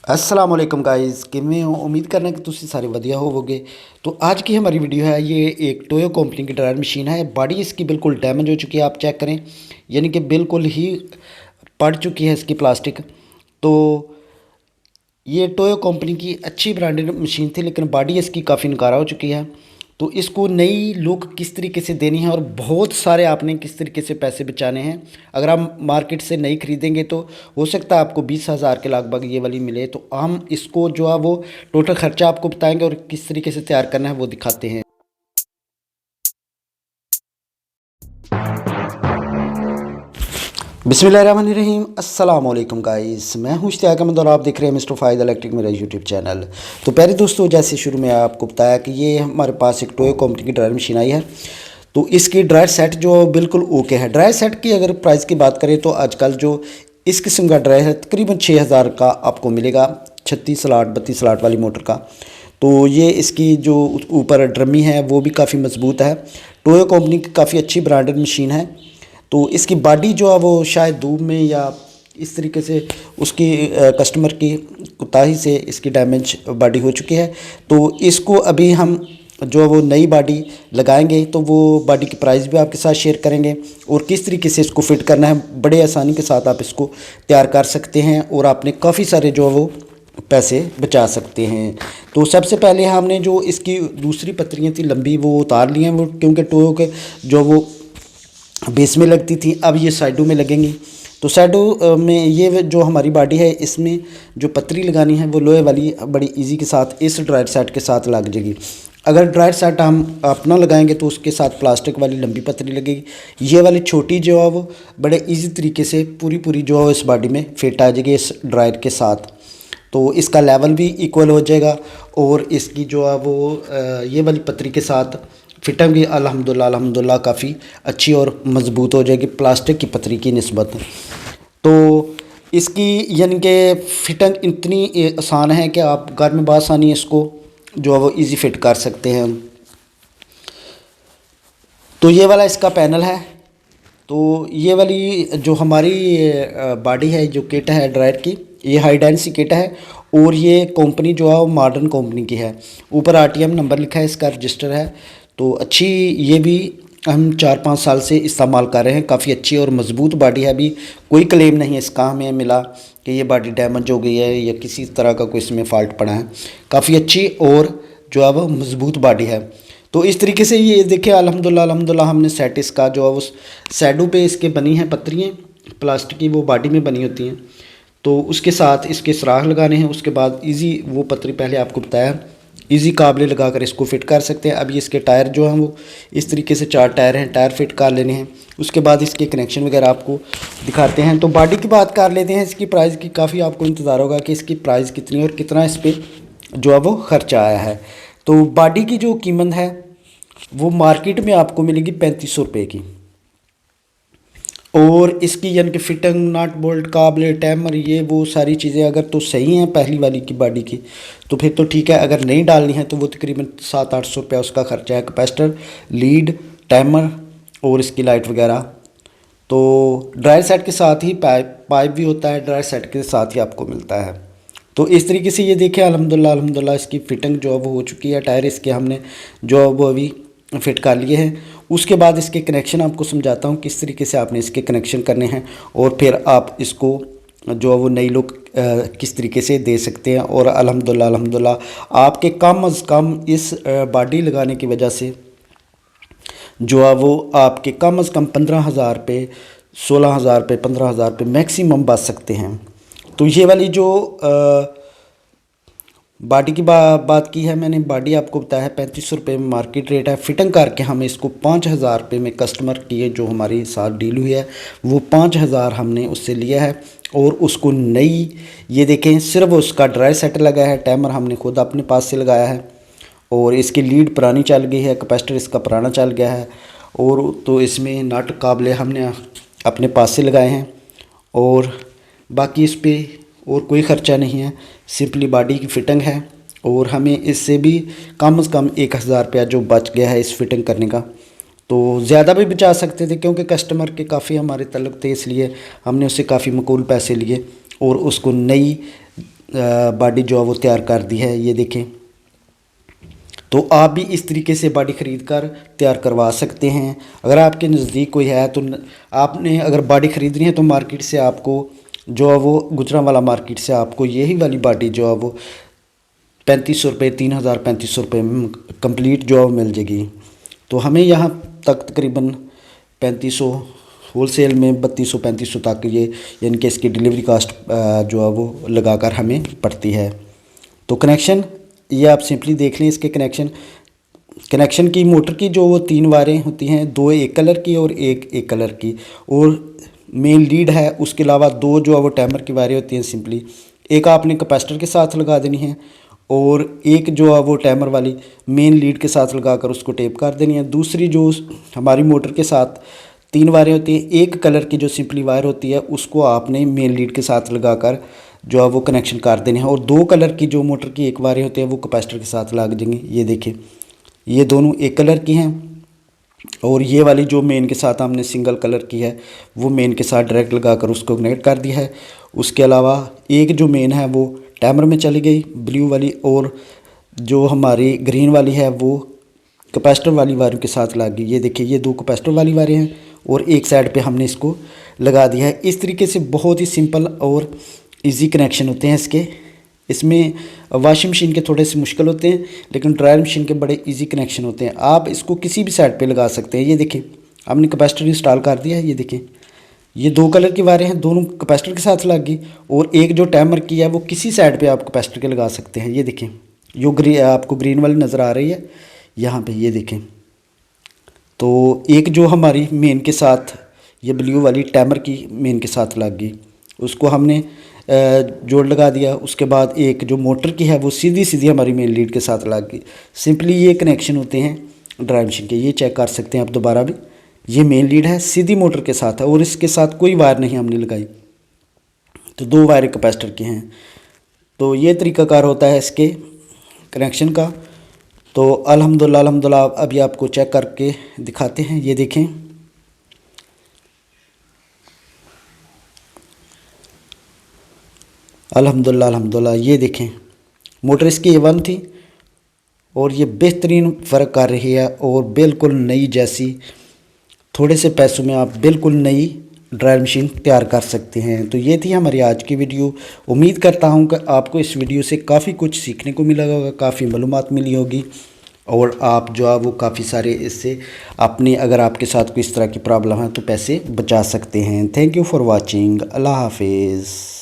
अस्सलाम वालेकुम गाइस, किवें हो? उम्मीद करना कि तुसी सारे वधिया होवोगे। तो आज की हमारी वीडियो है, ये एक टोयो कंपनी की ड्रायर मशीन है। बॉडी इसकी बिल्कुल डैमेज हो चुकी है, आप चेक करें, यानी कि बिल्कुल ही पड़ चुकी है इसकी प्लास्टिक। तो ये टोयो कंपनी की अच्छी ब्रांडेड मशीन थी, लेकिन बॉडी इसकी काफ़ी नकारा हो चुकी है। तो इसको नई लुक किस तरीके से देनी है और बहुत सारे आपने किस तरीके से पैसे बचाने हैं। अगर आप मार्केट से नई खरीदेंगे तो हो सकता है आपको 20,000 के लगभग ये वाली मिले। तो हम इसको जो है वो टोटल ख़र्चा आपको बताएंगे और किस तरीके से तैयार करना है वो दिखाते हैं। बिस्मिल्लाहिर्रहमानिर्रहीम, अस्सलाम वालेकुम गाइस, मैं हूं इश्तियाक अहमद और आप देख रहे हैं मिस्टर फ़ाहिद इलेक्ट्रिक मेरा यूट्यूब चैनल। तो प्यारे दोस्तों, जैसे शुरू में आपको बताया कि ये हमारे पास एक टोयो कंपनी की ड्रायर मशीन आई है। तो इसकी ड्रायर सेट जो बिल्कुल ओके है। ड्रायर सेट की अगर प्राइस की बात करें तो आजकल जो इस किस्म का ड्रायर है तकरीबन 6,000 का आपको मिलेगा, 36 स्लॉट 32 स्लॉट वाली मोटर का। तो ये इसकी जो ऊपर ड्रमी है वो भी काफ़ी मजबूत है। टोयो कंपनी की काफ़ी अच्छी ब्रांडेड मशीन है। तो इसकी बॉडी जो है वो शायद धूप में या इस तरीके से उसकी कस्टमर की कोताही से इसकी डैमेज बॉडी हो चुकी है। तो इसको अभी हम जो है वो नई बॉडी लगाएंगे, तो वो बॉडी की प्राइस भी आपके साथ शेयर करेंगे और किस तरीके से इसको फिट करना है। बड़े आसानी के साथ आप इसको तैयार कर सकते हैं और आपने काफ़ी सारे जो है वो पैसे बचा सकते हैं। तो सबसे पहले हमने जो इसकी दूसरी पत्रियाँ थी लंबी वो उतार ली हैं, वो क्योंकि टोयो के जो वो बेस में लगती थी, अब ये साइडों में लगेंगी। तो साइडों में ये जो हमारी बॉडी है इसमें जो पतरी लगानी है वो लोहे वाली बड़ी इजी के साथ इस ड्रायर सेट के साथ लग जाएगी। अगर ड्रायर सेट हम अपना लगाएंगे तो उसके साथ प्लास्टिक वाली लंबी पतरी लगेगी। ये वाली छोटी जो है वो बड़े इजी तरीके से पूरी जो है इस बॉडी में फिट आ जाएगी इस ड्रायर के साथ। तो इसका लेवल भी इक्वल हो जाएगा और इसकी जो है वो ये वाली पतरी के साथ फिटिंग भी अल्हम्दुलिल्लाह काफ़ी अच्छी और मज़बूत हो जाएगी प्लास्टिक की पतरी की निस्बत। तो इसकी यानी कि फिटिंग इतनी आसान है कि आप घर में बआसानी इसको जो है वो इजी फिट कर सकते हैं। तो ये वाला इसका पैनल है। तो ये वाली जो हमारी बॉडी है, जो किट है ड्रायर की, ये हाई डेंसिटी किट है और ये कंपनी जो है वो मॉडर्न कंपनी की है। ऊपर आरटीएम नंबर लिखा है, इसका रजिस्टर है। तो अच्छी, ये भी हम 4-5 साल से इस्तेमाल कर रहे हैं। काफ़ी अच्छी और मज़बूत बॉडी है। अभी कोई क्लेम नहीं है इसका हमें मिला कि ये बॉडी डैमेज हो गई है या किसी तरह का कोई इसमें फ़ॉल्ट पड़ा है। काफ़ी अच्छी और जो है वो मज़बूत बॉडी है। तो इस तरीके से ये देखिए अल्हम्दुलिल्लाह हमने सेट इसका जो है वो सैडों पे इसके बनी हैं पत्रियाँ प्लास्टिक की, वो बॉडी में बनी होती हैं। तो उसके साथ इसके सुराख लगाने हैं। उसके बाद इजी वो पतरी पहले आपको बताया, इजी काबले लगा कर इसको फिट कर सकते हैं। अभी इसके टायर जो हैं वो इस तरीके से 4 टायर हैं, टायर फिट कर लेने हैं। उसके बाद इसके कनेक्शन वगैरह आपको दिखाते हैं। तो बॉडी की बात कर लेते हैं। इसकी प्राइस की काफ़ी आपको इंतज़ार होगा कि इसकी प्राइस कितनी है और कितना इस पर जो है वो खर्चा आया है। तो बॉडी की जो कीमत है वो मार्केट में आपको मिलेगी 3500 रुपये की। और इसकी यानी कि फिटिंग, नट बोल्ट, काबले, टैमर, ये वो सारी चीज़ें अगर तो सही हैं पहली वाली की बॉडी की तो फिर तो ठीक है। अगर नहीं डालनी है तो वो तकरीबन 700-800 रुपया उसका खर्चा है। कैपेसिटर, लीड, टैमर और इसकी लाइट वगैरह। तो ड्रायर सेट के साथ ही पाइप भी होता है, ड्रायर सेट के साथ ही आपको मिलता है। तो इस तरीके से ये देखिए अल्हम्दुलिल्लाह इसकी फ़िटिंग जो है वो हो चुकी है। टायर इसके हमने जो है वो अभी फिट कर लिए हैं। उसके बाद इसके कनेक्शन आपको समझाता हूँ किस तरीके से आपने इसके कनेक्शन करने हैं और फिर आप इसको जो है वो नई लुक किस तरीके से दे सकते हैं। और अल्हम्दुलिल्लाह आपके कम अज़ कम इस बॉडी लगाने की वजह से जो है वो आपके कम अज़ कम 15,000 रुपये, 16,000 रुपये, 15,000 रुपये मैक्सिमम बच सकते हैं। तो ये वाली जो बॉडी की बात की है मैंने, बॉडी आपको बताया है 3500 रुपये में मार्केट रेट है। फिटिंग करके हम इसको 5,000 रुपये में कस्टमर की जो हमारे साथ डील हुई है वो 5,000 हमने उससे लिया है। और उसको नई, ये देखें सिर्फ उसका ड्रायर सेट लगा है, टैमर हमने खुद अपने पास से लगाया है और इसकी लीड पुरानी चल गई है, कैपेसिटर इसका पुराना चल गया है। और तो इसमें नट काबले हमने अपने पास से लगाए हैं और बाकी इस पर और कोई ख़र्चा नहीं है, सिंपली बॉडी की फ़िटिंग है। और हमें इससे भी कम से कम 1,000 रुपया जो बच गया है इस फिटिंग करने का, तो ज़्यादा भी बचा सकते थे क्योंकि कस्टमर के काफ़ी हमारे तल्लुक़ थे, इसलिए हमने उससे काफ़ी मकबूल पैसे लिए और उसको नई बॉडी जो है वो तैयार कर दी है, ये देखें। तो आप भी इस तरीके से बॉडी ख़रीद कर तैयार करवा सकते हैं। अगर आपके नज़दीक कोई है तो आपने अगर बॉडी ख़रीदनी है तो मार्केट से आपको जो है वो गुजरांवाला मार्केट से आपको यही वाली बॉडी जो है वो 3500 रुपये 3500 रुपये में कम्प्लीट जो है मिल जाएगी। तो हमें यहाँ तक तकरीबन 3500 होलसेल में 3200-3500 तक ये यानी कि इसकी डिलीवरी कास्ट जो है वो लगाकर हमें पड़ती है। तो कनेक्शन ये आप सिंपली देख लें, इसके कनेक्शन की मोटर की जो वो 3 वायरें होती हैं, 2 एक कलर की और एक कलर की, और मेन लीड है। उसके अलावा 2 जो है वो टाइमर की वायरें होती हैं सिंपली, एक आपने कैपेसिटर के साथ लगा देनी है और एक जो है वो टाइमर वाली मेन लीड के साथ लगाकर उसको टेप कर देनी है। दूसरी जो हमारी मोटर के साथ 3 वायरें होती हैं, एक कलर की जो सिंपली वायर होती है उसको आपने मेन लीड के साथ लगाकर जो है वो कनेक्शन कर देने हैं, और 2 कलर की जो मोटर की एक वायरें होती है वो कैपेसिटर के साथ लग जाएंगी। ये देखें, ये दोनों एक कलर की हैं, और ये वाली जो मेन के साथ हमने सिंगल कलर की है वो मेन के साथ डायरेक्ट लगाकर उसको कनेक्ट कर दिया है। उसके अलावा एक जो मेन है वो टाइमर में चली गई ब्लू वाली, और जो हमारी ग्रीन वाली है वो कैपेसिटर वाली वायरों के साथ लग गई। ये देखिए, ये 2 कैपेसिटर वाली वायरें हैं और एक साइड पे हमने इसको लगा दिया है। इस तरीके से बहुत ही सिंपल और इजी कनेक्शन होते हैं इसके। इसमें वॉशिंग मशीन के थोड़े से मुश्किल होते हैं, लेकिन ड्रायर मशीन के बड़े इजी कनेक्शन होते हैं। आप इसको किसी भी साइड पे लगा सकते हैं। ये देखें, हमने कैपेसिटर इंस्टॉल कर दिया है। ये देखें, ये 2 कलर की वायरें हैं, दोनों कैपेसिटर के साथ लग गई, और एक जो टाइमर की है वो किसी साइड पे आप कैपेसिटर के लगा सकते हैं। ये देखें, जो आपको ग्रीन वाली नज़र आ रही है यहाँ पे, ये देखें। तो एक जो हमारी मेन के साथ ये ब्लू वाली टाइमर की मेन के साथ लग गई, उसको हमने जोड़ लगा दिया। उसके बाद एक जो मोटर की है वो सीधी हमारी मेन लीड के साथ लग गई। सिंपली ये कनेक्शन होते हैं ड्राइव मशीन के, ये चेक कर सकते हैं आप दोबारा भी। ये मेन लीड है, सीधी मोटर के साथ है, और इसके साथ कोई वायर नहीं हमने लगाई। तो 2 वायर कैपेसिटर के हैं। तो ये तरीकाकार होता है इसके कनेक्शन का। तो अल्हम्दुलिल्लाह अभी आपको चेक करके दिखाते हैं। ये देखें, अल्हम्दुलिल्लाह ये देखें, मोटर इसकी A1 थी और ये बेहतरीन फ़र्क कर रही है, और बिल्कुल नई जैसी, थोड़े से पैसों में आप बिल्कुल नई ड्रायर मशीन तैयार कर सकते हैं। तो ये थी हमारी आज की वीडियो। उम्मीद करता हूँ कि आपको इस वीडियो से काफ़ी कुछ सीखने को मिला होगा, काफ़ी मालूमात मिली होगी, और आप जो है वो काफ़ी सारे इससे अपने, अगर आपके साथ कोई इस तरह की प्रॉब्लम है तो पैसे बचा सकते हैं। Thank you for watching. अल्लाह हाफिज़।